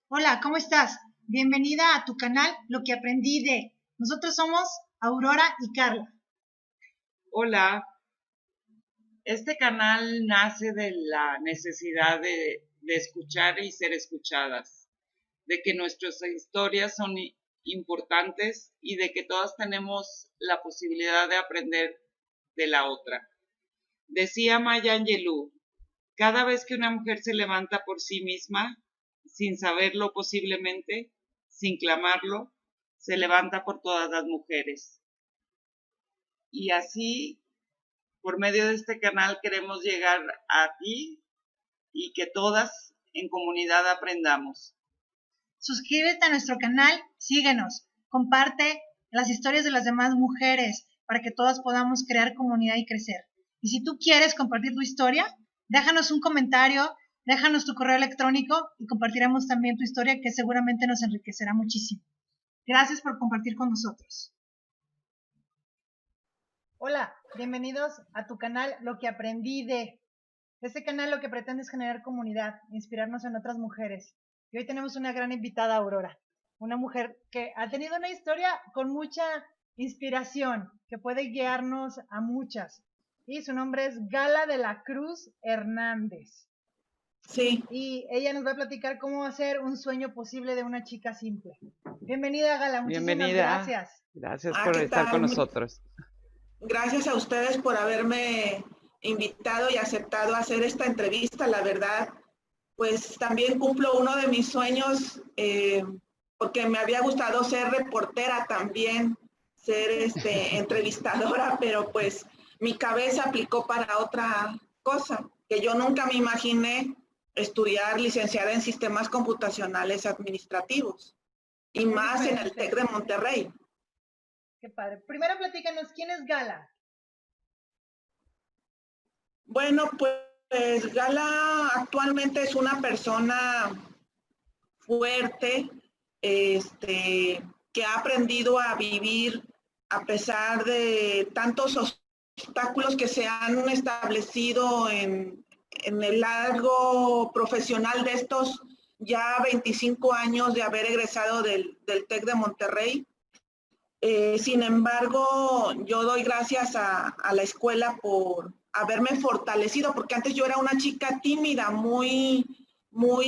Hola, ¿cómo estás? Bienvenida a tu canal Lo que aprendí de. Nosotros somos Aurora y Carla. Hola, este canal nace de la necesidad de escuchar y ser escuchadas, de que nuestras historias son importantes y de que todas tenemos la posibilidad de aprender de la otra. Decía Maya Angelou, cada vez que una mujer se levanta por sí misma, sin saberlo posiblemente, sin clamarlo, se levanta por todas las mujeres. Y así, por medio de este canal queremos llegar a ti y que todas en comunidad aprendamos. Suscríbete a nuestro canal, síguenos, comparte las historias de las demás mujeres para que todas podamos crear comunidad y crecer. Y si tú quieres compartir tu historia, déjanos un comentario, déjanos tu correo electrónico y compartiremos también tu historia que seguramente nos enriquecerá muchísimo. Gracias por compartir con nosotros. Hola, bienvenidos a tu canal Lo que aprendí de. Este canal lo que pretende es generar comunidad, inspirarnos en otras mujeres. Y hoy tenemos una gran invitada, Aurora, una mujer que ha tenido una historia con mucha inspiración, que puede guiarnos a muchas. Y su nombre es Gala de la Cruz Hernández. Sí. Y ella nos va a platicar cómo hacer un sueño posible de una chica simple. Bienvenida, Gala, muchísimas gracias. Gracias por estar con nosotros. Gracias a ustedes por haberme invitado y aceptado hacer esta entrevista. La verdad, pues también cumplo uno de mis sueños, porque me había gustado ser reportera también, ser entrevistadora, pero pues mi cabeza aplicó para otra cosa, que yo nunca me imaginé estudiar licenciada en sistemas computacionales administrativos, y más en el TEC de Monterrey. Qué padre. Primero platícanos, ¿quién es Gala? Bueno, pues Gala actualmente es una persona fuerte, que ha aprendido a vivir a pesar de tantos obstáculos que se han establecido en el largo profesional de estos ya 25 años de haber egresado del TEC de Monterrey. Sin embargo, yo doy gracias a la escuela por haberme fortalecido, porque antes yo era una chica tímida, muy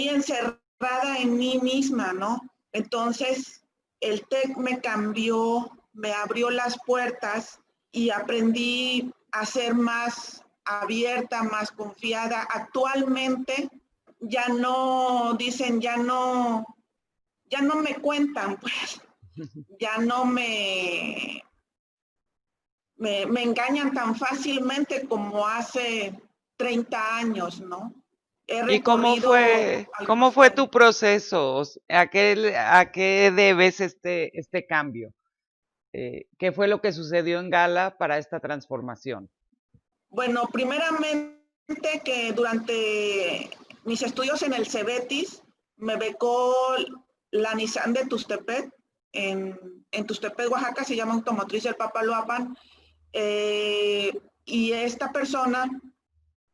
encerrada en mí misma, ¿no? Entonces, el TEC me cambió, me abrió las puertas y aprendí a ser más abierta, más confiada. Actualmente ya no dicen, ya no me cuentan, pues ya no me engañan tan fácilmente como hace 30 años, ¿no? ¿Y cómo fue tu proceso? ¿A qué debes este cambio? ¿Qué fue lo que sucedió en Gala para esta transformación? Bueno, primeramente que durante mis estudios en el Cebetis me becó la Nissan de Tustepet, en Tustepet, Oaxaca, se llama Automotriz del Papaloapan, y esta persona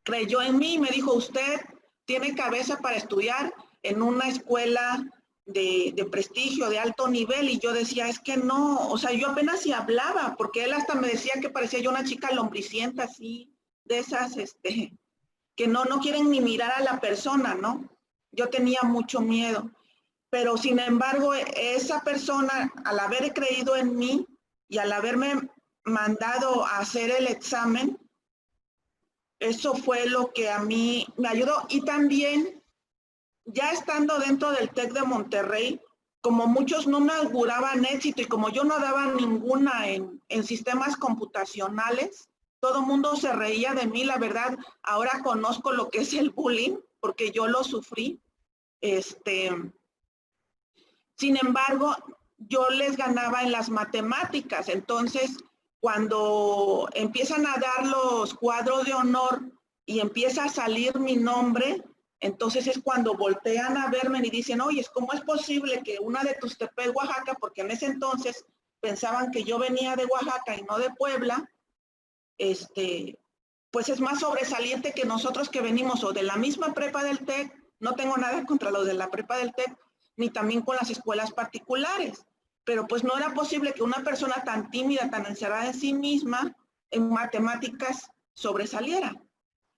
creyó en mí y me dijo, usted tiene cabeza para estudiar en una escuela de prestigio, de alto nivel, y yo decía, es que no, o sea, yo apenas si hablaba, porque él hasta me decía que parecía yo una chica lombricienta, así, de esas, que no quieren ni mirar a la persona, ¿no? Yo tenía mucho miedo, pero sin embargo, esa persona, al haber creído en mí y al haberme mandado a hacer el examen, eso fue lo que a mí me ayudó. Y también, ya estando dentro del TEC de Monterrey, como muchos no me auguraban éxito y como yo no daba ninguna en sistemas computacionales, todo el mundo se reía de mí. La verdad, ahora conozco lo que es el bullying, porque yo lo sufrí. Sin embargo, yo les ganaba en las matemáticas. Entonces, cuando empiezan a dar los cuadros de honor y empieza a salir mi nombre, entonces es cuando voltean a verme y dicen, oye, ¿cómo es posible que una de Tustepet, Oaxaca, porque en ese entonces pensaban que yo venía de Oaxaca y no de Puebla, pues es más sobresaliente que nosotros que venimos o de la misma prepa del TEC, no tengo nada contra los de la prepa del TEC, ni también con las escuelas particulares. Pero pues no era posible que una persona tan tímida, tan encerrada en sí misma, en matemáticas, sobresaliera.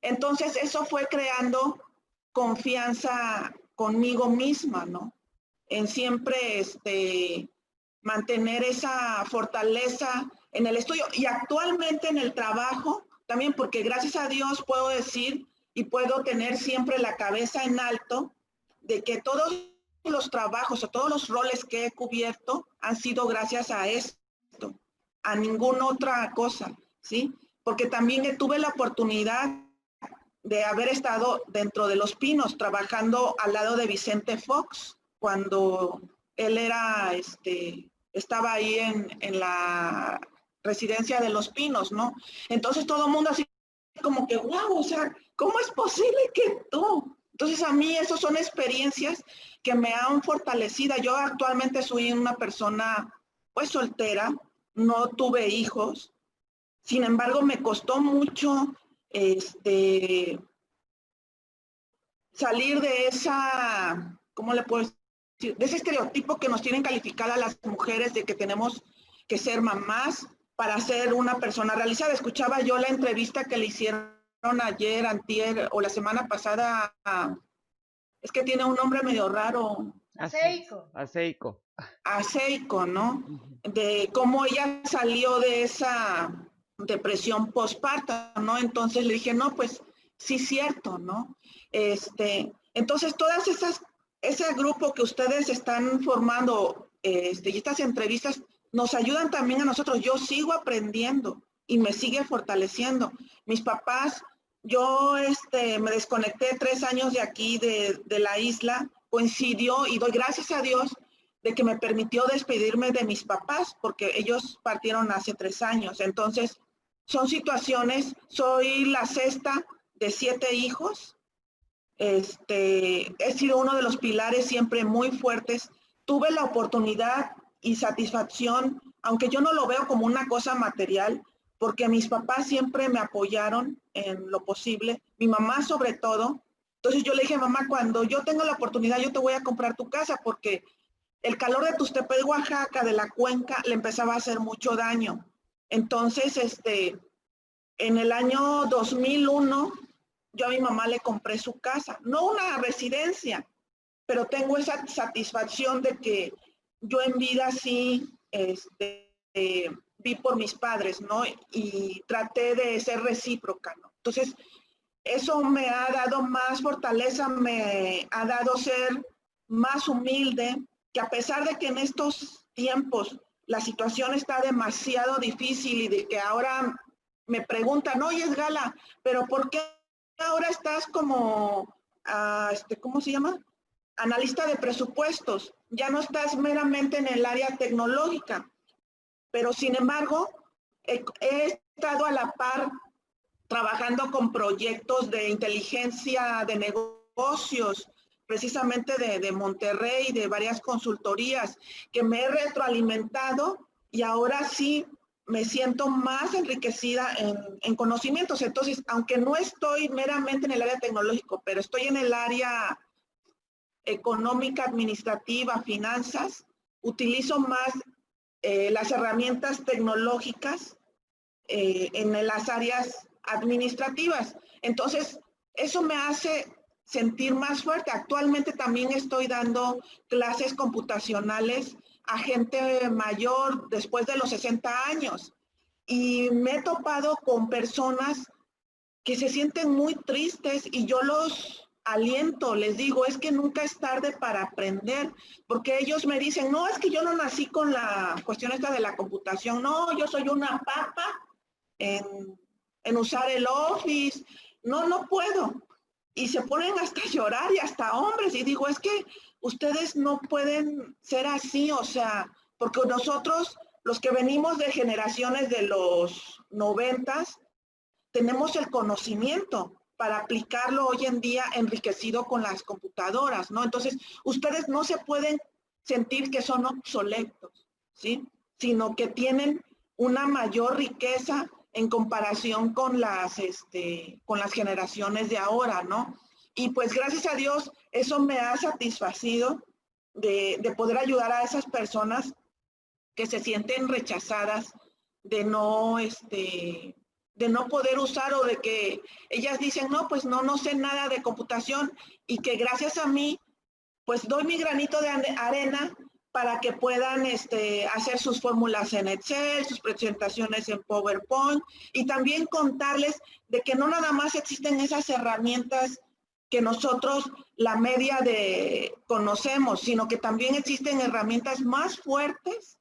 Entonces eso fue creando confianza conmigo misma, ¿no? En siempre mantener esa fortaleza en el estudio y actualmente en el trabajo, también porque gracias a Dios puedo decir y puedo tener siempre la cabeza en alto de que todos los trabajos o todos los roles que he cubierto han sido gracias a esto, a ninguna otra cosa, ¿sí? Porque también tuve la oportunidad de haber estado dentro de Los Pinos trabajando al lado de Vicente Fox cuando él era, estaba ahí en la residencia de Los Pinos, ¿no? Entonces todo el mundo así como que, wow, o sea, ¿cómo es posible que tú? Entonces a mí esas son experiencias que me han fortalecido. Yo actualmente soy una persona pues soltera, no tuve hijos, sin embargo me costó mucho salir de esa, ¿cómo le puedo decir? De ese estereotipo que nos tienen calificadas las mujeres de que tenemos que ser mamás para ser una persona realizada. Escuchaba yo la entrevista que le hicieron ayer, antier o la semana pasada, es que tiene un nombre medio raro. A Seiko. A Seiko, ¿no? De cómo ella salió de esa depresión postparto, ¿no? Entonces le dije, no, pues sí, cierto, ¿no? Entonces todas ese grupo que ustedes están formando, y estas entrevistas nos ayudan también a nosotros. Yo sigo aprendiendo y me sigue fortaleciendo. Mis papás, yo me desconecté 3 años de aquí, de la isla, coincidió y doy gracias a Dios de que me permitió despedirme de mis papás, porque ellos partieron hace 3 años. Entonces, son situaciones, soy la sexta de 7 hijos, he sido uno de los pilares siempre muy fuertes. Tuve la oportunidad y satisfacción, aunque yo no lo veo como una cosa material, porque mis papás siempre me apoyaron en lo posible, mi mamá sobre todo. Entonces yo le dije, mamá, cuando yo tenga la oportunidad, yo te voy a comprar tu casa, porque el calor de Tuxtepec, Oaxaca, de la cuenca, le empezaba a hacer mucho daño. Entonces, en el año 2001, yo a mi mamá le compré su casa, no una residencia, pero tengo esa satisfacción de que yo en vida sí vi por mis padres, ¿no? Y traté de ser recíproca, ¿no? Entonces, eso me ha dado más fortaleza, me ha dado ser más humilde, que a pesar de que en estos tiempos la situación está demasiado difícil y de que ahora me preguntan, oye, Gala, pero ¿por qué ahora estás como, ¿cómo se llama? Analista de presupuestos? Ya no estás meramente en el área tecnológica, pero sin embargo, he estado a la par trabajando con proyectos de inteligencia de negocios, precisamente de Monterrey, de varias consultorías, que me he retroalimentado y ahora sí me siento más enriquecida en conocimientos. Entonces, aunque no estoy meramente en el área tecnológico, pero estoy en el área económica, administrativa, finanzas, utilizo más las herramientas tecnológicas en las áreas administrativas. Entonces, eso me hace sentir más fuerte. Actualmente también estoy dando clases computacionales a gente mayor después de los 60 años y me he topado con personas que se sienten muy tristes y yo los aliento, les digo, es que nunca es tarde para aprender, porque ellos me dicen, no, es que yo no nací con la cuestión esta de la computación, no, yo soy una papa en usar el Office, no puedo. Y se ponen hasta a llorar y hasta hombres. Y digo, es que ustedes no pueden ser así, o sea, porque nosotros, los que venimos de generaciones de los 90s, tenemos el conocimiento para aplicarlo hoy en día enriquecido con las computadoras, ¿no? Entonces, ustedes no se pueden sentir que son obsoletos, ¿sí? Sino que tienen una mayor riqueza en comparación con las generaciones de ahora, ¿no? Y pues gracias a Dios eso me ha satisfacido de poder ayudar a esas personas que se sienten rechazadas, de no poder usar, o de que ellas dicen, no, pues no sé nada de computación, y que gracias a mí, pues doy mi granito de arena para que puedan hacer sus fórmulas en Excel, sus presentaciones en PowerPoint, y también contarles de que no nada más existen esas herramientas que nosotros, la media conocemos, sino que también existen herramientas más fuertes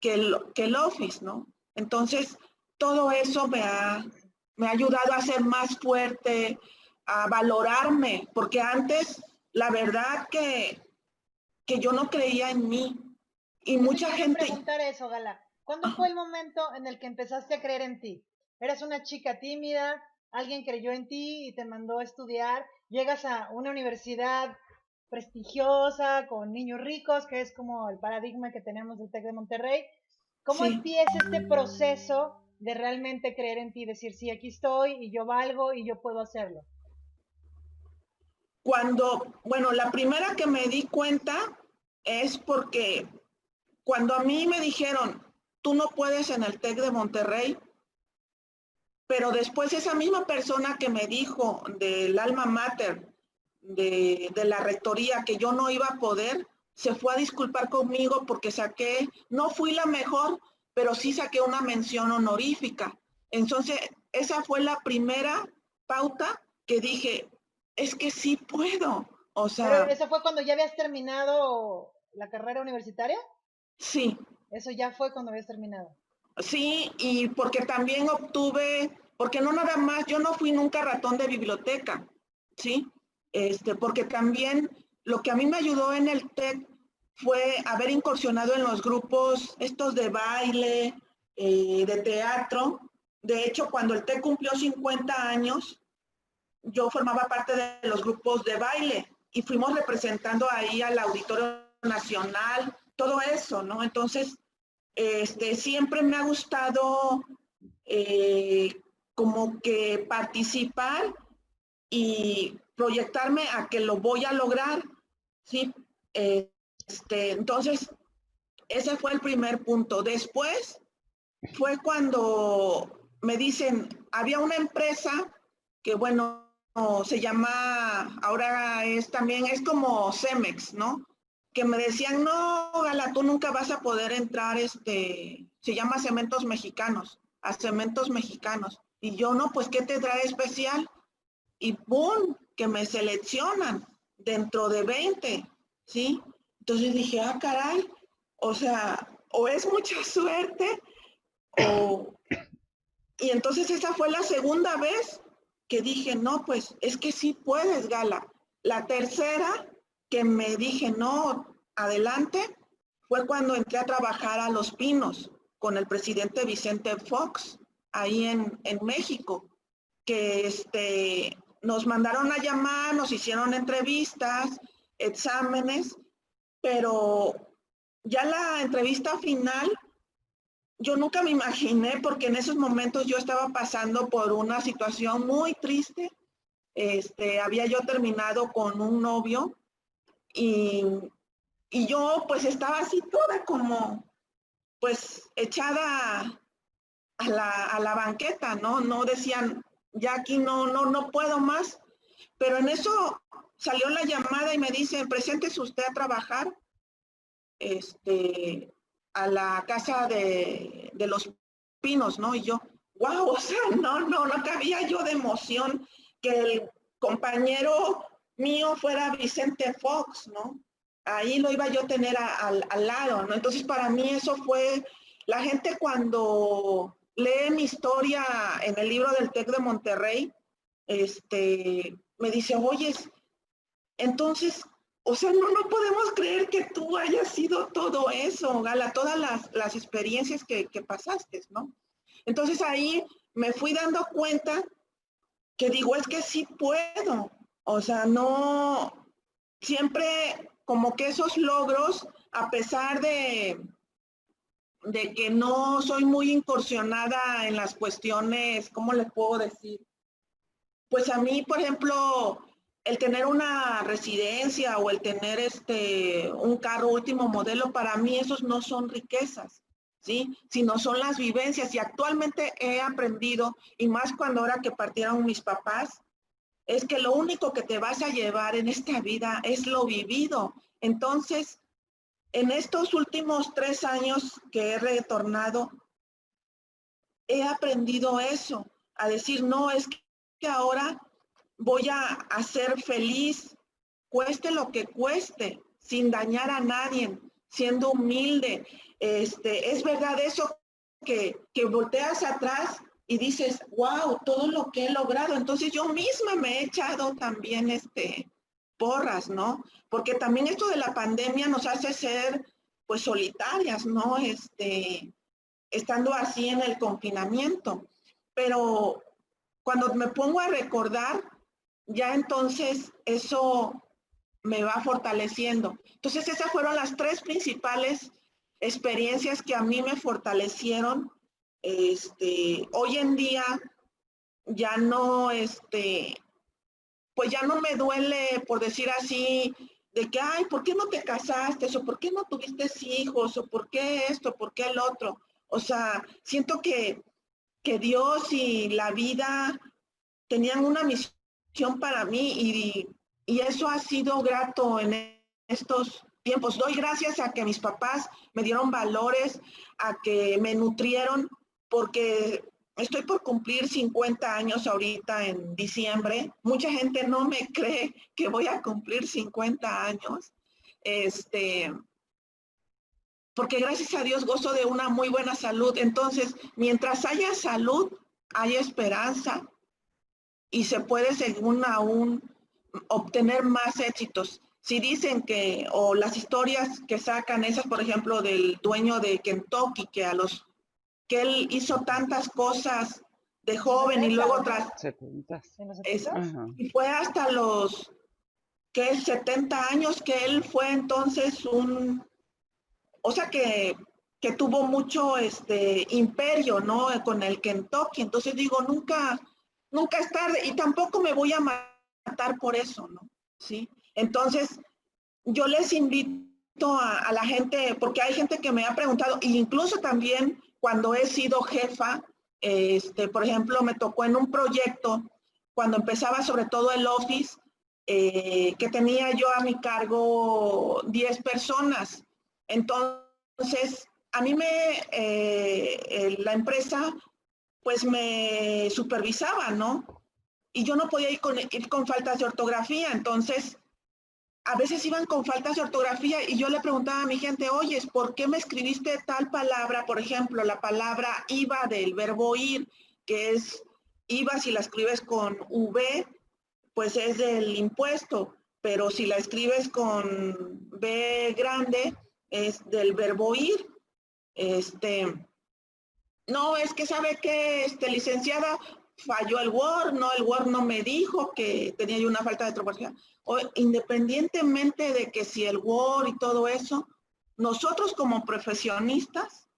que el Office, ¿no? Entonces, todo eso me ha ayudado a ser más fuerte, a valorarme, porque antes, la verdad que yo no creía en mí. Y mucha gente... preguntar eso, Gala. ¿Cuándo fue el momento en el que empezaste a creer en ti? ¿Eras una chica tímida? ¿Alguien creyó en ti y te mandó a estudiar? ¿Llegas a una universidad prestigiosa, con niños ricos, que es como el paradigma que tenemos del TEC de Monterrey? ¿Cómo empieza este proceso de realmente creer en ti? Decir, sí, aquí estoy y yo valgo y yo puedo hacerlo. Bueno, la primera que me di cuenta es porque cuando a mí me dijeron, tú no puedes en el TEC de Monterrey, pero después esa misma persona que me dijo del alma mater, de la rectoría, que yo no iba a poder, se fue a disculpar conmigo porque no fui la mejor, pero sí saqué una mención honorífica. Entonces, esa fue la primera pauta que dije, es que sí puedo. O sea, ¿pero eso fue cuando ya habías terminado la carrera universitaria? Sí. Eso ya fue cuando habías terminado. Sí, y porque también porque no nada más, yo no fui nunca ratón de biblioteca, ¿sí? Porque también lo que a mí me ayudó en el TEC fue haber incursionado en los grupos estos de baile, de teatro. De hecho, cuando el TEC cumplió 50 años, yo formaba parte de los grupos de baile y fuimos representando ahí al Auditorio Nacional, todo eso, ¿no? Entonces, siempre me ha gustado como que participar y proyectarme a que lo voy a lograr, ¿sí? Entonces, ese fue el primer punto. Después fue cuando me dicen, había una empresa que, bueno, se llama, ahora es como Cemex, ¿no? Que me decían, no, Gala, tú nunca vas a poder entrar, se llama Cementos Mexicanos, a Cementos Mexicanos. Y yo, no, pues, ¿qué te trae especial? Y ¡pum!, que me seleccionan dentro de 20, ¿sí? Entonces dije, ah, caray, o sea, o es mucha suerte, y entonces esa fue la segunda vez que dije, no, pues es que sí puedes, Gala. La tercera que me dije, no, adelante, fue cuando entré a trabajar a Los Pinos con el presidente Vicente Fox, ahí en México, que nos mandaron a llamar, nos hicieron entrevistas, exámenes, pero ya la entrevista final, yo nunca me imaginé, porque en esos momentos yo estaba pasando por una situación muy triste. Había yo terminado con un novio y yo pues estaba así toda como pues echada a la banqueta, ¿no? No decían, ya aquí no puedo más. Pero en eso salió la llamada y me dice, preséntese usted a trabajar a la casa de Los Pinos, ¿no? Y yo, wow, o sea, no cabía yo de emoción que el compañero mío fuera Vicente Fox, ¿no? Ahí lo iba yo a tener al lado, ¿no? Entonces, para mí eso fue, la gente cuando lee mi historia en el libro del TEC de Monterrey, me dice, oye, entonces, o sea, no podemos creer que tú hayas sido todo eso, Gala, todas las experiencias que pasaste, ¿no? Entonces ahí me fui dando cuenta que digo, es que sí puedo. O sea, no, siempre como que esos logros, a pesar de que no soy muy incursionada en las cuestiones, ¿cómo les puedo decir? Pues a mí, por ejemplo, el tener una residencia o el tener un carro último modelo, para mí esos no son riquezas, ¿sí? Sino son las vivencias. Y actualmente he aprendido, y más cuando ahora que partieron mis papás, es que lo único que te vas a llevar en esta vida es lo vivido. Entonces, en estos últimos 3 años que he retornado, he aprendido eso, a decir, no, es que ahora voy a ser feliz, cueste lo que cueste, sin dañar a nadie, siendo humilde. Es verdad eso que volteas atrás y dices, wow, todo lo que he logrado. Entonces yo misma me he echado también porras, ¿no? Porque también esto de la pandemia nos hace ser pues solitarias, ¿no? Estando así en el confinamiento. Pero cuando me pongo a recordar, ya entonces eso me va fortaleciendo. Entonces esas fueron las 3 principales experiencias que a mí me fortalecieron. Hoy en día ya no, pues ya no me duele, por decir así, de que, ay, ¿por qué no te casaste? O ¿por qué no tuviste hijos? O ¿por qué esto? ¿Por qué el otro? O sea, siento que Dios y la vida tenían una misión para mí y eso ha sido grato en estos tiempos. Doy gracias a que mis papás me dieron valores, a que me nutrieron, porque estoy por cumplir 50 años ahorita en diciembre. Mucha gente no me cree que voy a cumplir 50 años. Porque gracias a Dios gozo de una muy buena salud. Entonces, mientras haya salud, hay esperanza y se puede según aún obtener más éxitos. Si dicen que, o las historias que sacan esas, por ejemplo, del dueño de Kentucky, que él hizo tantas cosas de joven y luego tras... 70. Y fue hasta los, que 70 años que él fue entonces o sea que tuvo mucho imperio, ¿no? Con el Kentucky. Entonces digo, nunca es tarde y tampoco me voy a matar por eso, ¿no? ¿Sí? Entonces, yo les invito a la gente, porque hay gente que me ha preguntado, e incluso también cuando he sido jefa, por ejemplo, me tocó en un proyecto, cuando empezaba sobre todo el Office, que tenía yo a mi cargo 10 personas. Entonces, a mí la empresa pues me supervisaba, ¿no? Y yo no podía ir con faltas de ortografía, entonces a veces iban con faltas de ortografía y yo le preguntaba a mi gente, oye, ¿por qué me escribiste tal palabra? Por ejemplo, la palabra IVA del verbo ir, que es IVA si la escribes con V, pues es del impuesto, pero si la escribes con B grande, es del verbo ir. No, es que sabe que, licenciada, falló el Word no me dijo que tenía yo una falta de ortografía. Independientemente de que si el Word y todo eso, nosotros como profesionistas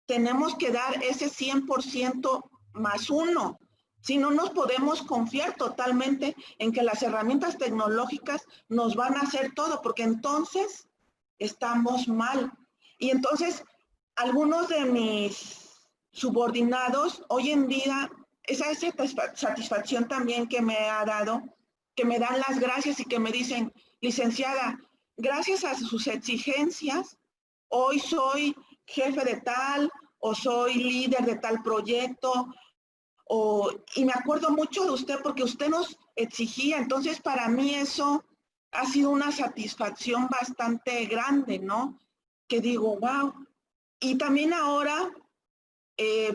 tenemos que dar ese 100% más 1. Si no nos podemos confiar totalmente en que las herramientas tecnológicas nos van a hacer todo, porque entonces estamos mal. Y entonces, algunos de mis subordinados, hoy en día, esa satisfacción también que me ha dado, que me dan las gracias y que me dicen, licenciada, gracias a sus exigencias, hoy soy jefe de tal, o soy líder de tal proyecto, y me acuerdo mucho de usted porque usted nos exigía. Entonces, para mí eso ha sido una satisfacción bastante grande, ¿no? Que digo, wow. Y también ahora,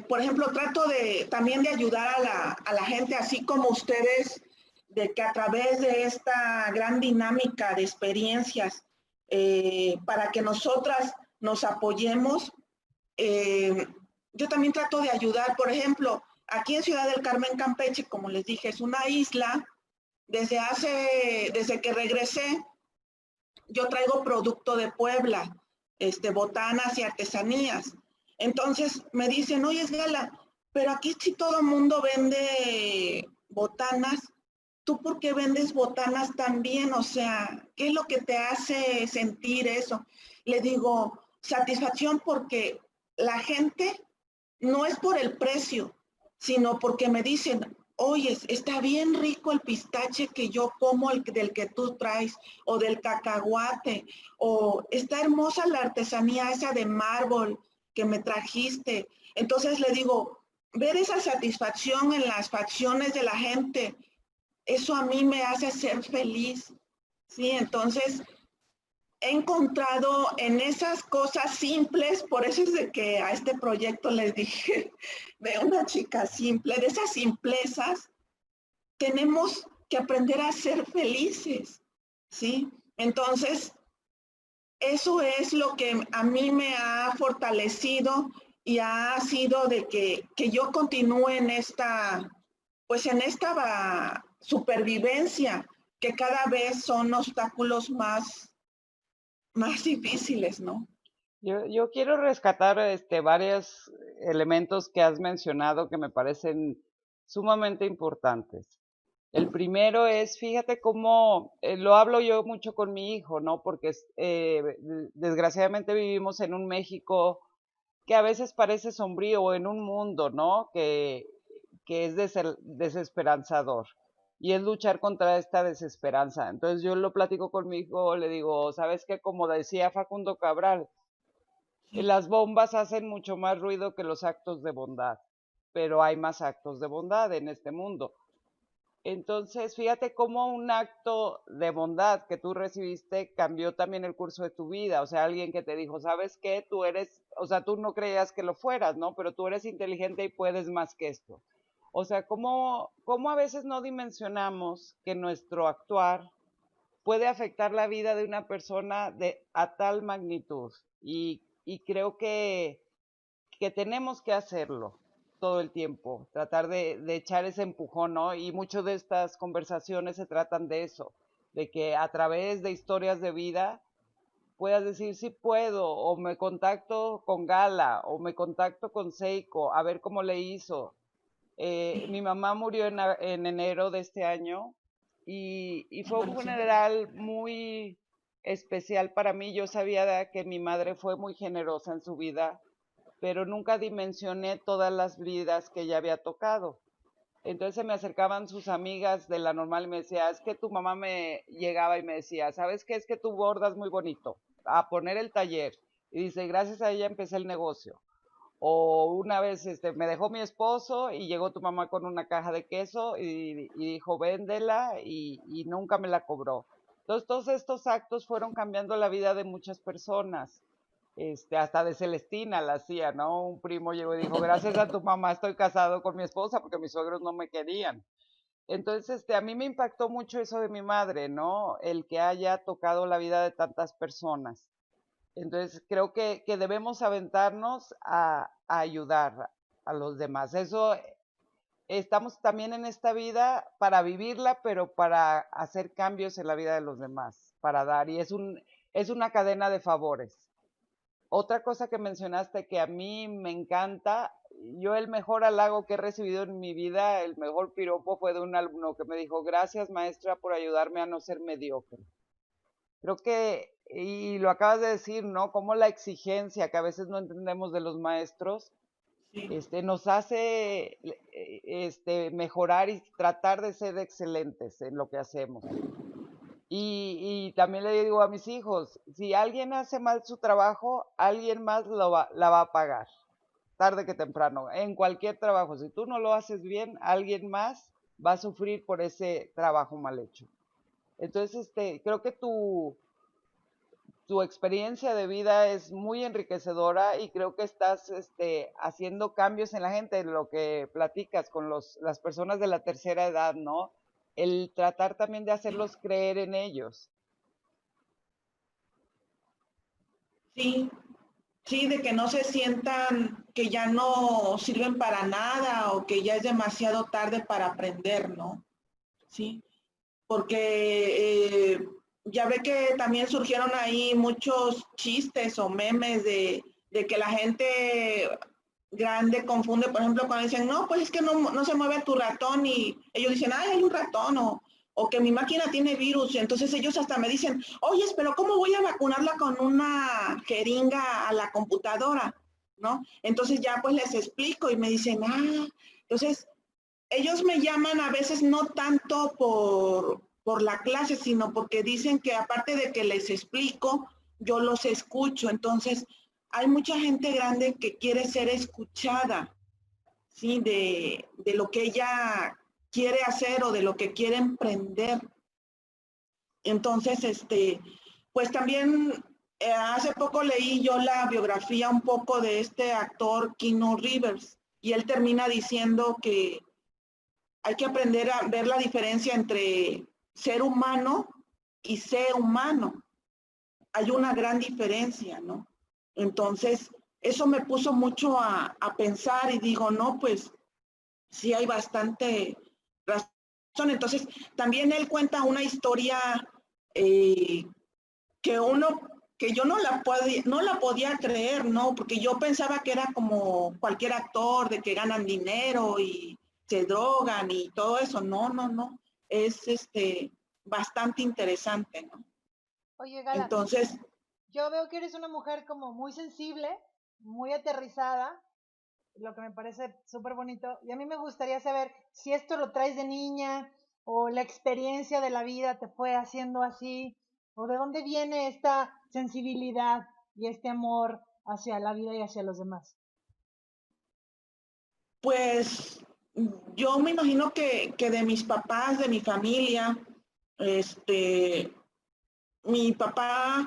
por ejemplo, trato también de ayudar a la gente, así como ustedes, de que a través de esta gran dinámica de experiencias, para que nosotras nos apoyemos, yo también trato de ayudar. Por ejemplo, aquí en Ciudad del Carmen, Campeche, como les dije, es una isla. Desde que regresé, yo traigo producto de Puebla, botanas y artesanías. Entonces me dicen, oye, Gala, pero aquí sí todo el mundo vende botanas. ¿tú por qué vendes botanas tan bien? O sea, ¿qué es lo que te hace sentir eso? Le digo, satisfacción porque la gente no es por el precio, sino porque me dicen, oye, está bien rico el pistache que yo como, del que tú traes, o del cacahuate, o está hermosa la artesanía esa de mármol que me trajiste. Entonces le digo, ver esa satisfacción en las facciones de la gente, eso a mí me hace ser feliz, ¿sí? Entonces, he encontrado en esas cosas simples, por eso es de que a este proyecto les dije, de una chica simple, de esas simplezas, tenemos que aprender a ser felices, ¿sí? Entonces, eso es lo que a mí me ha fortalecido y ha sido de que yo continúe en esta, pues en esta supervivencia, que cada vez son obstáculos más difíciles, ¿no? Yo quiero rescatar varios elementos que has mencionado que me parecen sumamente importantes. El primero es, fíjate cómo, lo hablo yo mucho con mi hijo, ¿no? Porque desgraciadamente vivimos en un México que a veces parece sombrío, o en un mundo, ¿no? Que es desesperanzador. Y es luchar contra esta desesperanza. Entonces yo lo platico con mi hijo, le digo, ¿sabes qué? Como decía Facundo Cabral, las bombas hacen mucho más ruido que los actos de bondad, pero hay más actos de bondad en este mundo. Entonces, fíjate cómo un acto de bondad que tú recibiste cambió también el curso de tu vida. O sea, alguien que te dijo, ¿sabes qué? Tú eres, o sea, tú no creías que lo fueras, ¿no? Pero tú eres inteligente y puedes más que esto. O sea, cómo a veces no dimensionamos que nuestro actuar puede afectar la vida de una persona a tal magnitud. Y creo que tenemos que hacerlo todo el tiempo, tratar de echar ese empujón, ¿no? Y muchas de estas conversaciones se tratan de eso, de que a través de historias de vida puedas decir sí puedo, o me contacto con Gala, o me contacto con Seiko, a ver cómo le hizo. Mi mamá murió en enero de este año y fue un funeral muy especial para mí. Yo sabía que mi madre fue muy generosa en su vida, pero nunca dimensioné todas las vidas que ella había tocado. Entonces se me acercaban sus amigas de la normal y me decía, es que tu mamá me llegaba y me decía, ¿sabes qué? Es que tú bordas muy bonito, a poner el taller. Y dice, gracias a ella empecé el negocio. O una vez me dejó mi esposo y llegó tu mamá con una caja de queso y dijo, véndela y nunca me la cobró. Entonces todos estos actos fueron cambiando la vida de muchas personas. Hasta de Celestina la hacía, ¿no? Un primo llegó y dijo, gracias a tu mamá estoy casado con mi esposa porque mis suegros no me querían. Entonces, a mí me impactó mucho eso de mi madre, ¿no? El que haya tocado la vida de tantas personas. Entonces, creo que debemos aventarnos a ayudar a los demás. Eso, estamos también en esta vida para vivirla, pero para hacer cambios en la vida de los demás, para dar. Y es una cadena de favores. Otra cosa que mencionaste que a mí me encanta, yo el mejor halago que he recibido en mi vida, el mejor piropo fue de un alumno que me dijo, gracias maestra por ayudarme a no ser mediocre. Creo que, y lo acabas de decir, ¿no? Como la exigencia que a veces no entendemos de los maestros, nos hace mejorar y tratar de ser excelentes en lo que hacemos. Y también le digo a mis hijos, si alguien hace mal su trabajo, alguien más la va a pagar, tarde que temprano, en cualquier trabajo. Si tú no lo haces bien, alguien más va a sufrir por ese trabajo mal hecho. Entonces, creo que tu experiencia de vida es muy enriquecedora y creo que estás haciendo cambios en la gente, en lo que platicas con las personas de la tercera edad, ¿no? El tratar también de hacerlos creer en ellos. Sí, sí, de que no se sientan que ya no sirven para nada o que ya es demasiado tarde para aprender, ¿no? Sí, porque ya ve que también surgieron ahí muchos chistes o memes de que la gente grande confunde, por ejemplo, cuando dicen, no, pues es que no se mueve tu ratón y ellos dicen, ay, hay un ratón o que mi máquina tiene virus. Y entonces ellos hasta me dicen, oye, pero ¿cómo voy a vacunarla con una jeringa a la computadora? ¿No? Entonces ya pues les explico y me dicen, entonces ellos me llaman a veces no tanto por la clase, sino porque dicen que aparte de que les explico, yo los escucho. Entonces hay mucha gente grande que quiere ser escuchada, ¿sí? De lo que ella quiere hacer o de lo que quiere emprender. Entonces, pues también hace poco leí yo la biografía un poco de este actor Keanu Reeves y él termina diciendo que hay que aprender a ver la diferencia entre ser humano y ser humano. Hay una gran diferencia, ¿no? Entonces, eso me puso mucho a pensar y digo, no, pues sí hay bastante razón. Entonces, también él cuenta una historia que yo no la podía creer, ¿no? Porque yo pensaba que era como cualquier actor, de que ganan dinero y se drogan y todo eso. No, no, no. Es bastante interesante, ¿no? Oye, Gala, Entonces, yo veo que eres una mujer como muy sensible, muy aterrizada, lo que me parece súper bonito. Y a mí me gustaría saber si esto lo traes de niña o la experiencia de la vida te fue haciendo así, o de dónde viene esta sensibilidad y este amor hacia la vida y hacia los demás. pues yo me imagino que de mis papás, de mi familia, mi papá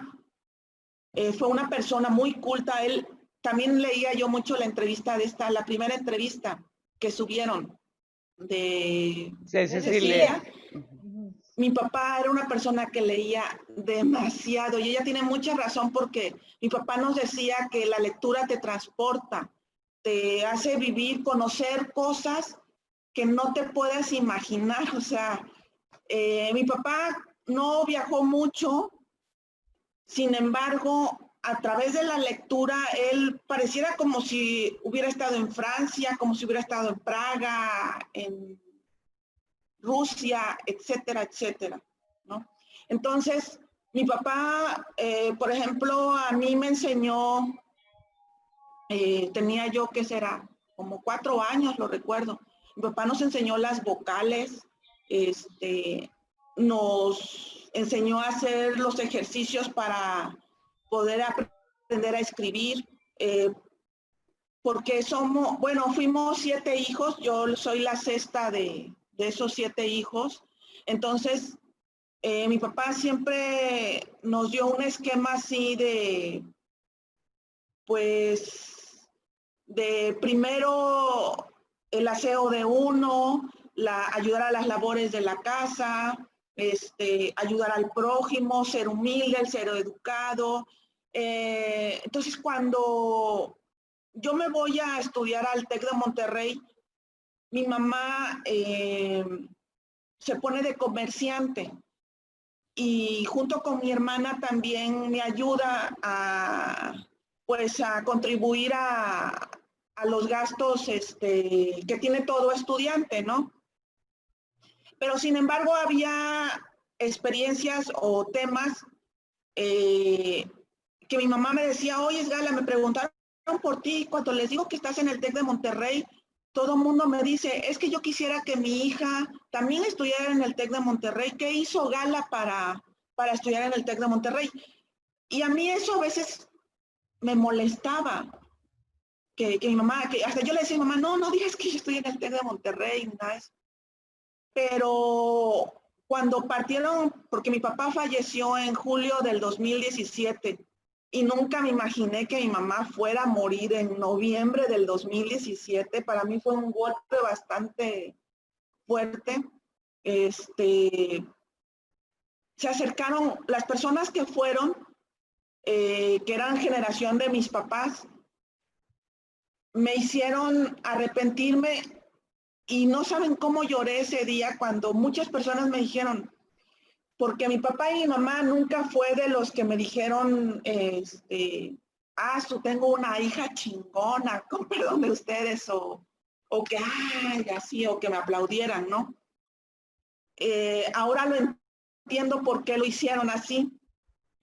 fue una persona muy culta. Él también leía yo mucho la entrevista la primera entrevista que subieron de Cecilia. Cecilia. Mi papá era una persona que leía demasiado y ella tiene mucha razón porque mi papá nos decía que la lectura te transporta, te hace vivir, conocer cosas que no te puedes imaginar. O sea, mi papá no viajó mucho, sin embargo, a través de la lectura, él pareciera como si hubiera estado en Francia, como si hubiera estado en Praga, en Rusia, etcétera, etcétera, ¿no? Entonces, mi papá, por ejemplo, a mí me enseñó, tenía yo, ¿qué será? Como 4 años, lo recuerdo. Mi papá nos enseñó las vocales, nos enseñó a hacer los ejercicios para poder aprender a escribir, porque fuimos 7 hijos, yo soy la sexta de esos 7 hijos. Entonces, mi papá siempre nos dio un esquema así pues, de primero el aseo de uno, ayudar a las labores de la casa, ayudar al prójimo, ser humilde, ser educado. Entonces, cuando yo me voy a estudiar al TEC de Monterrey, mi mamá se pone de comerciante y junto con mi hermana también me ayuda pues a contribuir a los gastos que tiene todo estudiante, ¿no? Pero sin embargo había experiencias o temas que mi mamá me decía, oye, Gala, me preguntaron por ti, cuando les digo que estás en el TEC de Monterrey, todo el mundo me dice, es que yo quisiera que mi hija también estudiara en el TEC de Monterrey. ¿Qué hizo Gala para estudiar en el TEC de Monterrey? Y a mí eso a veces me molestaba, que mi mamá, que hasta yo le decía, mamá, no digas que yo estoy en el TEC de Monterrey, nada de eso. Pero cuando partieron, porque mi papá falleció en julio del 2017, y nunca me imaginé que mi mamá fuera a morir en noviembre del 2017. Para mí fue un golpe bastante fuerte. Se acercaron las personas que fueron, que eran generación de mis papás, me hicieron arrepentirme y no saben cómo lloré ese día cuando muchas personas me dijeron, porque mi papá y mi mamá nunca fue de los que me dijeron, tengo una hija chingona, con perdón de ustedes, o que, ay, así, o que me aplaudieran, ¿no? ahora lo entiendo por qué lo hicieron así.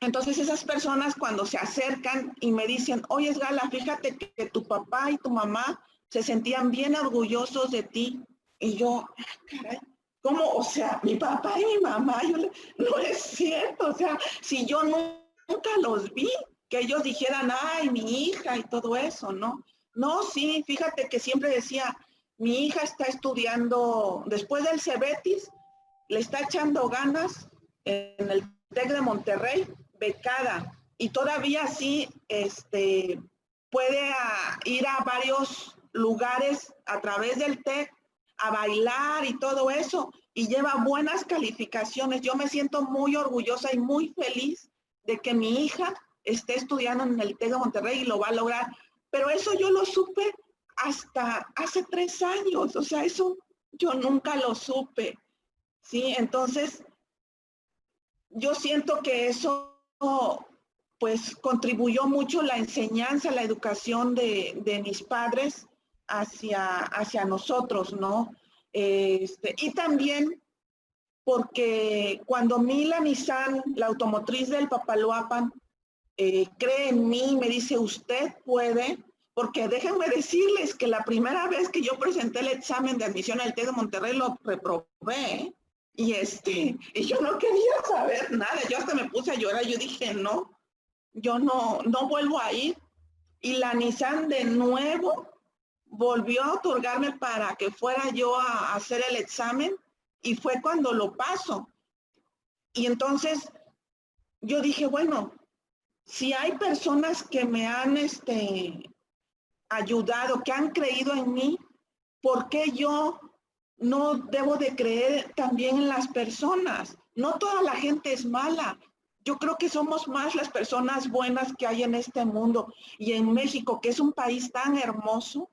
Entonces esas personas cuando se acercan y me dicen, oye, Gala, fíjate que tu papá y tu mamá se sentían bien orgullosos de ti. Y yo, caray, ¿cómo? O sea, mi papá y mi mamá, no es cierto. O sea, si yo nunca los vi, que ellos dijeran, ay, mi hija y todo eso, ¿no? No, sí, fíjate que siempre decía, mi hija está estudiando, después del Cebetis, le está echando ganas en el TEC de Monterrey, becada, y todavía sí puede ir a varios lugares a través del TEC a bailar y todo eso, y lleva buenas calificaciones. Yo me siento muy orgullosa y muy feliz de que mi hija esté estudiando en el TEC de Monterrey y lo va a lograr. Pero eso yo lo supe hasta hace 3 años, o sea, eso yo nunca lo supe, ¿sí? Entonces, yo siento que eso pues contribuyó mucho la enseñanza, la educación de mis padres hacia nosotros, ¿no? Y también porque cuando Mila Nissan, la automotriz del Papaloapan, cree en mí, me dice, usted puede, porque déjenme decirles que la primera vez que yo presenté el examen de admisión al TEC de Monterrey lo reprobé, y yo no quería saber nada, yo hasta me puse a llorar, yo dije, no, yo no vuelvo a ir, y la Nissan de nuevo volvió a otorgarme para que fuera yo a hacer el examen, y fue cuando lo paso, y entonces yo dije, bueno, si hay personas que me han ayudado, que han creído en mí, ¿por qué yo no debo de creer también en las personas? No toda la gente es mala. Yo creo que somos más las personas buenas que hay en este mundo. Y en México, que es un país tan hermoso,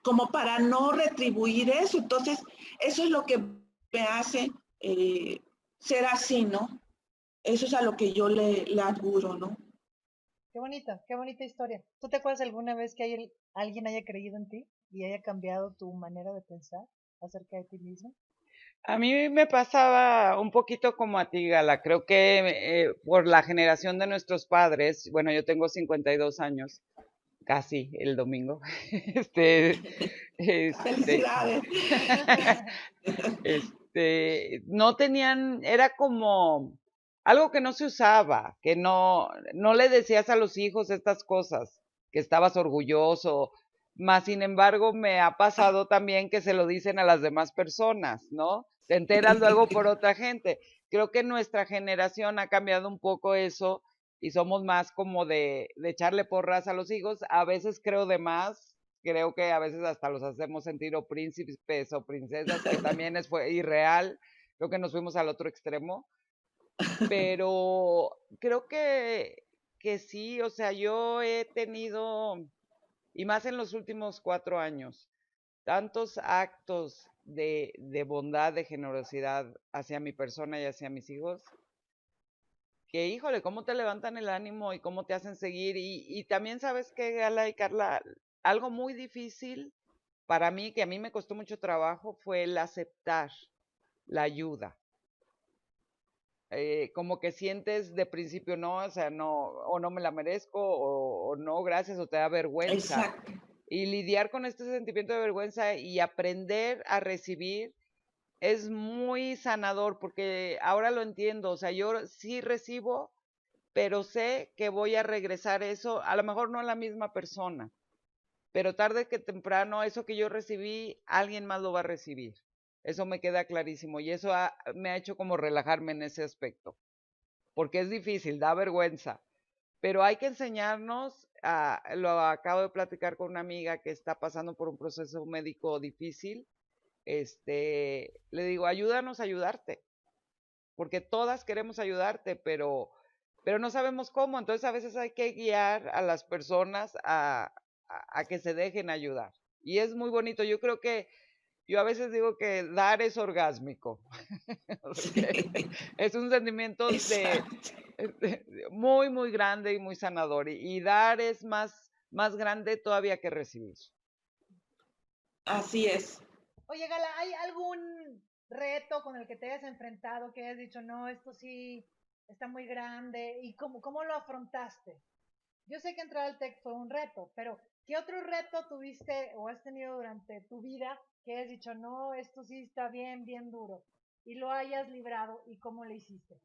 como para no retribuir eso. Entonces, eso es lo que me hace ser así, ¿no? Eso es a lo que yo le auguro, ¿no? Qué bonita historia. ¿Tú te acuerdas alguna vez que alguien haya creído en ti y haya cambiado tu manera de pensar acerca de ti mismo? A mí me pasaba un poquito como a ti, Gala. Creo que por la generación de nuestros padres, bueno, yo tengo 52 años, casi el domingo. Este, Felicidades. no tenían, era como algo que no se usaba, que no le decías a los hijos estas cosas, que estabas orgulloso, más sin embargo me ha pasado también que se lo dicen a las demás personas, ¿no? Te enteras luego por otra gente. Creo que nuestra generación ha cambiado un poco eso y somos más como de echarle porras a los hijos, a veces creo de más, creo que a veces hasta los hacemos sentir o príncipes o princesas, que también fue irreal, creo que nos fuimos al otro extremo, pero creo que sí, o sea, yo he tenido, y más en los últimos 4 años, tantos actos de bondad, de generosidad hacia mi persona y hacia mis hijos, que híjole, cómo te levantan el ánimo y cómo te hacen seguir. Y también sabes que, Gala y Carla, algo muy difícil para mí, que a mí me costó mucho trabajo, fue el aceptar la ayuda. Como que sientes de principio no, o sea, no, o no me la merezco, o no, gracias, o te da vergüenza. Exacto. Y lidiar con este sentimiento de vergüenza y aprender a recibir es muy sanador, porque ahora lo entiendo, o sea, yo sí recibo, pero sé que voy a regresar eso, a lo mejor no a la misma persona, pero tarde que temprano eso que yo recibí, alguien más lo va a recibir. Eso me queda clarísimo y eso me ha hecho como relajarme en ese aspecto, porque es difícil, da vergüenza, pero hay que enseñarnos, lo acabo de platicar con una amiga que está pasando por un proceso médico difícil, le digo, ayúdanos a ayudarte, porque todas queremos ayudarte, pero no sabemos cómo, entonces a veces hay que guiar a las personas a que se dejen ayudar. Y es muy bonito, yo creo que yo a veces digo que dar es orgásmico, porque es un sentimiento muy, muy grande y muy sanador, y dar es más grande todavía que recibir. Así es. Oye, Gala, ¿hay algún reto con el que te hayas enfrentado, que hayas dicho, no, esto sí está muy grande? ¿Y cómo lo afrontaste? Yo sé que entrar al TEC fue un reto, pero ¿qué otro reto tuviste o has tenido durante tu vida que hayas dicho, no, esto sí está bien, bien duro, y lo hayas librado y cómo lo hiciste?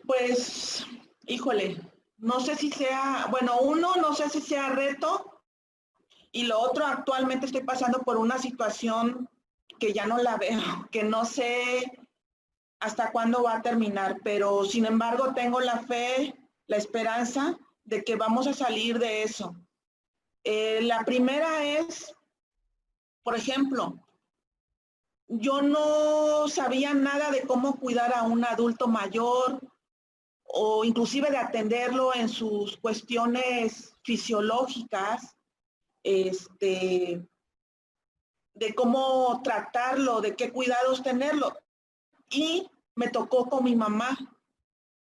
Pues, híjole, no sé si sea, bueno, uno, no sé si sea reto, y lo otro, actualmente estoy pasando por una situación que ya no la veo, que no sé hasta cuándo va a terminar, pero sin embargo tengo la fe, la esperanza de que vamos a salir de eso. La primera es, por ejemplo, yo no sabía nada de cómo cuidar a un adulto mayor o inclusive de atenderlo en sus cuestiones fisiológicas, de cómo tratarlo, de qué cuidados tenerlo. Y me tocó con mi mamá,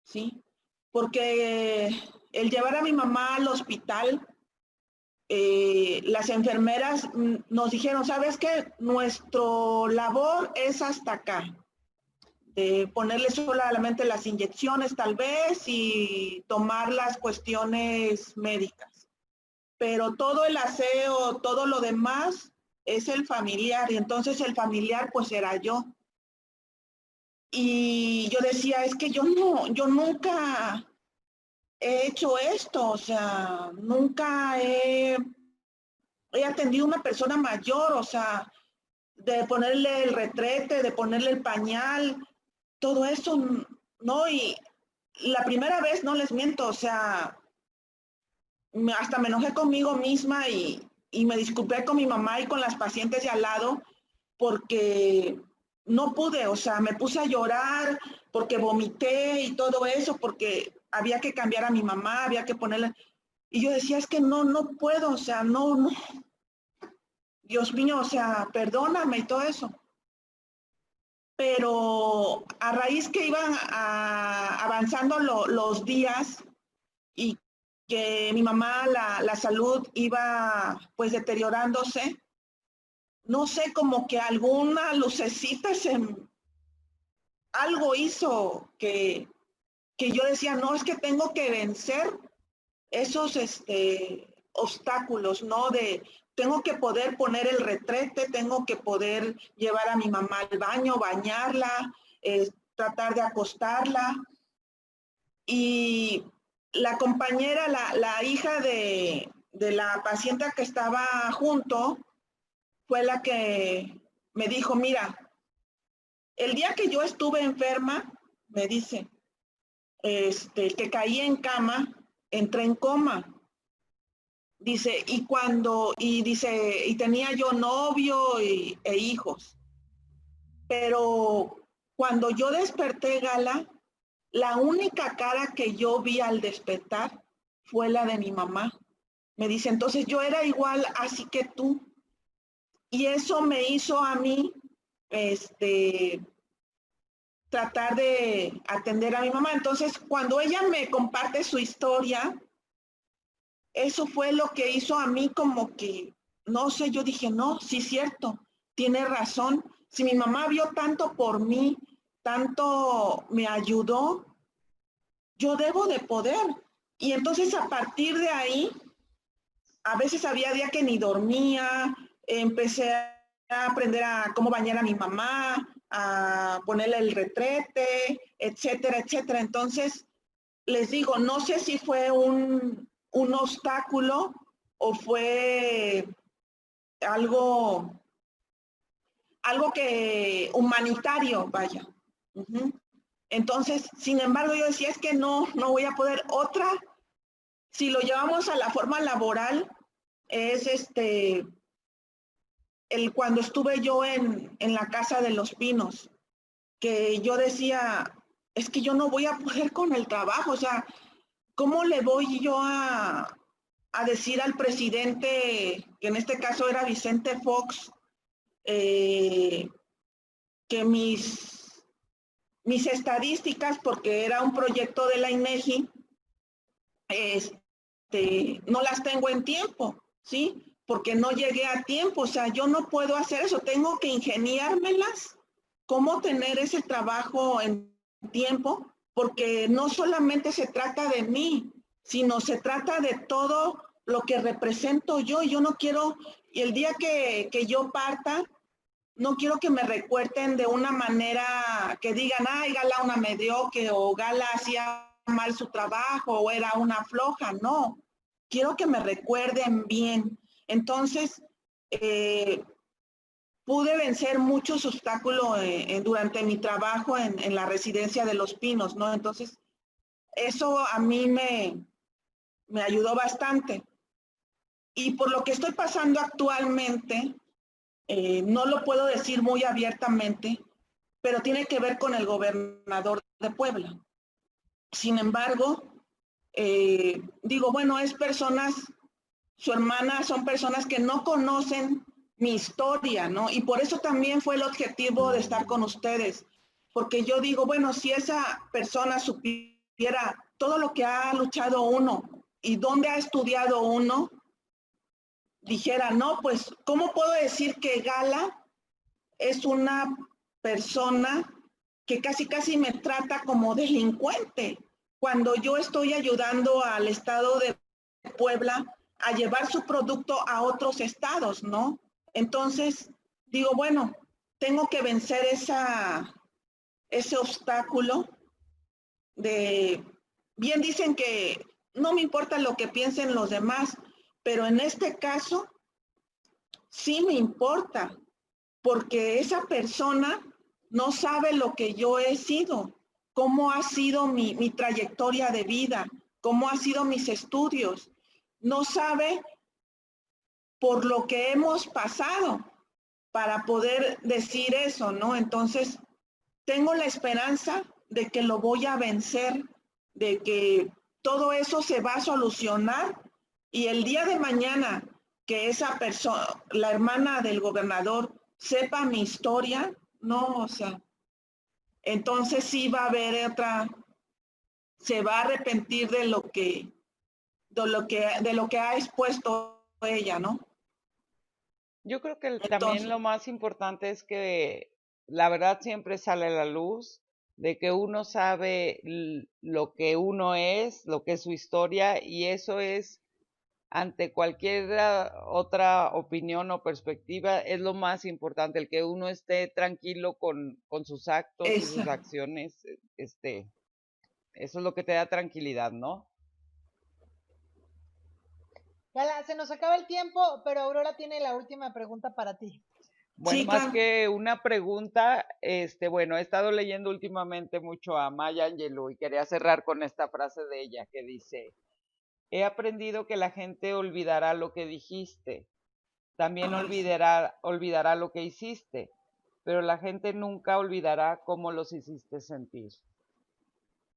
¿sí? Porque el llevar a mi mamá al hospital, las enfermeras nos dijeron, ¿sabes qué? Nuestro labor es hasta acá, de ponerle solamente las inyecciones tal vez y tomar las cuestiones médicas. Pero todo el aseo, todo lo demás es el familiar, y entonces el familiar pues era yo. Y yo decía, es que yo nunca he hecho esto, o sea, nunca he atendido a una persona mayor, o sea, de ponerle el retrete, de ponerle el pañal, todo eso, no, y la primera vez, no les miento, o sea, hasta me enojé conmigo misma y me disculpé con mi mamá y con las pacientes de al lado porque no pude, o sea, me puse a llorar porque vomité y todo eso, porque había que cambiar a mi mamá, había que ponerle, y yo decía, es que no puedo, o sea, no, Dios mío, o sea, perdóname y todo eso. Pero a raíz que iban avanzando los días y que mi mamá, la salud iba pues deteriorándose, no sé, como que alguna lucecita algo hizo que yo decía, no, es que tengo que vencer esos obstáculos, ¿no? Tengo que poder poner el retrete, tengo que poder llevar a mi mamá al baño, bañarla, tratar de acostarla. Y la compañera, la hija de la paciente que estaba junto, fue la que me dijo, mira, el día que yo estuve enferma, me dice, que caí en cama, entré en coma. Dice, y tenía yo novio e hijos. Pero cuando yo desperté, Gala, la única cara que yo vi al despertar fue la de mi mamá. Me dice, entonces yo era igual así que tú. Y eso me hizo a mí, tratar de atender a mi mamá. Entonces, cuando ella me comparte su historia, eso fue lo que hizo a mí como que, no sé, yo dije, no, sí es cierto, tiene razón. Si mi mamá vio tanto por mí, tanto me ayudó, yo debo de poder. Y entonces a partir de ahí, a veces había días que ni dormía, empecé a aprender a cómo bañar a mi mamá, a ponerle el retrete, etcétera, etcétera. Entonces, les digo, no sé si fue un obstáculo o fue algo, algo que humanitario, vaya. Uh-huh. Entonces, sin embargo, yo decía, es que no voy a poder. Otra, si lo llevamos a la forma laboral, es cuando estuve yo en la Casa de los Pinos, que yo decía, es que yo no voy a poder con el trabajo, o sea, ¿cómo le voy yo a decir al presidente, que en este caso era Vicente Fox, que mis estadísticas, porque era un proyecto de la INEGI, no las tengo en tiempo, ¿sí? porque no llegué a tiempo. O sea, yo no puedo hacer eso, tengo que ingeniármelas, cómo tener ese trabajo en tiempo, porque no solamente se trata de mí, sino se trata de todo lo que represento yo. Y yo no quiero, y el día que yo parta, no quiero que me recuerden de una manera que digan, ay, Gala una mediocre, o Gala hacía mal su trabajo, o era una floja. No, quiero que me recuerden bien. Entonces, pude vencer muchos obstáculos durante mi trabajo en la residencia de Los Pinos, ¿no? Entonces, eso a mí me ayudó bastante. Y por lo que estoy pasando actualmente, no lo puedo decir muy abiertamente, pero tiene que ver con el gobernador de Puebla. Sin embargo, digo, bueno, es personas, su hermana son personas que no conocen mi historia, ¿no? Y por eso también fue el objetivo de estar con ustedes, porque yo digo, bueno, si esa persona supiera todo lo que ha luchado uno y dónde ha estudiado uno, dijera, no, pues, ¿cómo puedo decir que Gala es una persona que casi me trata como delincuente, cuando yo estoy ayudando al estado de Puebla a llevar su producto a otros estados, ¿no? Entonces, digo, bueno, tengo que vencer ese obstáculo de, bien dicen que no me importa lo que piensen los demás, pero en este caso sí me importa, porque esa persona no sabe lo que yo he sido, cómo ha sido mi trayectoria de vida, cómo han sido mis estudios. No sabe por lo que hemos pasado para poder decir eso, ¿no? Entonces, tengo la esperanza de que lo voy a vencer, de que todo eso se va a solucionar y el día de mañana que esa persona, la hermana del gobernador, sepa mi historia, no, o sea, entonces sí va a haber se va a arrepentir de lo que ha expuesto ella, ¿no? Yo creo que Entonces, también lo más importante es que la verdad siempre sale a la luz de que uno sabe lo que uno es, lo que es su historia, y eso es, ante cualquier otra opinión o perspectiva, es lo más importante, el que uno esté tranquilo con sus actos y sus acciones, eso es lo que te da tranquilidad, ¿no? Gala, se nos acaba el tiempo, pero Aurora tiene la última pregunta para ti. Bueno, sí, más claro. que una pregunta, bueno, he estado leyendo últimamente mucho a Maya Angelou y quería cerrar con esta frase de ella que dice: he aprendido que la gente olvidará lo que dijiste, también olvidará lo que hiciste, pero la gente nunca olvidará cómo los hiciste sentir.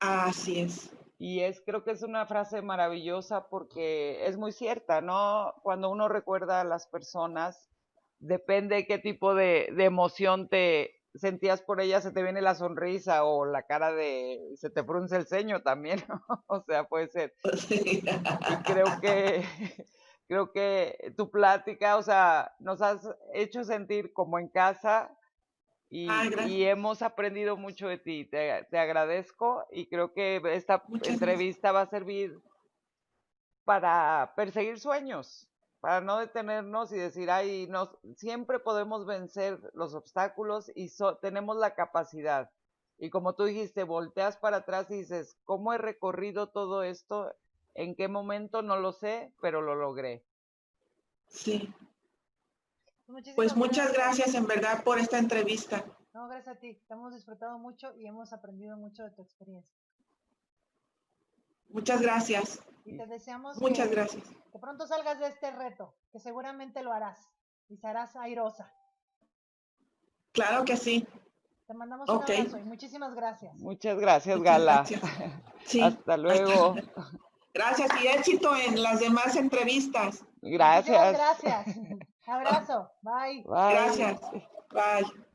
Así es. Y creo que es una frase maravillosa porque es muy cierta, ¿no? Cuando uno recuerda a las personas, depende de qué tipo de emoción te sentías por ellas, se te viene la sonrisa o la cara se te frunce el ceño también, ¿no? O sea, puede ser. Sí. Y creo que tu plática, o sea, nos has hecho sentir como en casa Ay, y gracias. hemos aprendido mucho de ti. Te agradezco y creo que esta Muchas gracias. entrevista va a servir para perseguir sueños, para no detenernos y decir, ay, siempre podemos vencer los obstáculos y tenemos la capacidad. Y como tú dijiste, volteas para atrás y dices, ¿cómo he recorrido todo esto? ¿En qué momento? No lo sé, pero lo logré. Sí. Pues Muchísimas muchas gracias. gracias en verdad por esta entrevista. No, gracias a ti. Te hemos disfrutado mucho y hemos aprendido mucho de tu experiencia. Muchas gracias. Y te deseamos Muchas gracias. que pronto salgas de este reto, que seguramente lo harás y serás airosa. Claro que sí. Te mandamos un Ok. abrazo y muchísimas gracias. Muchas gracias, Muchas Gala. gracias. Sí. Hasta luego. Gracias y éxito en las demás entrevistas. Muchísimas Gracias. gracias. Abrazo. Bye. Bye. Gracias. Bye.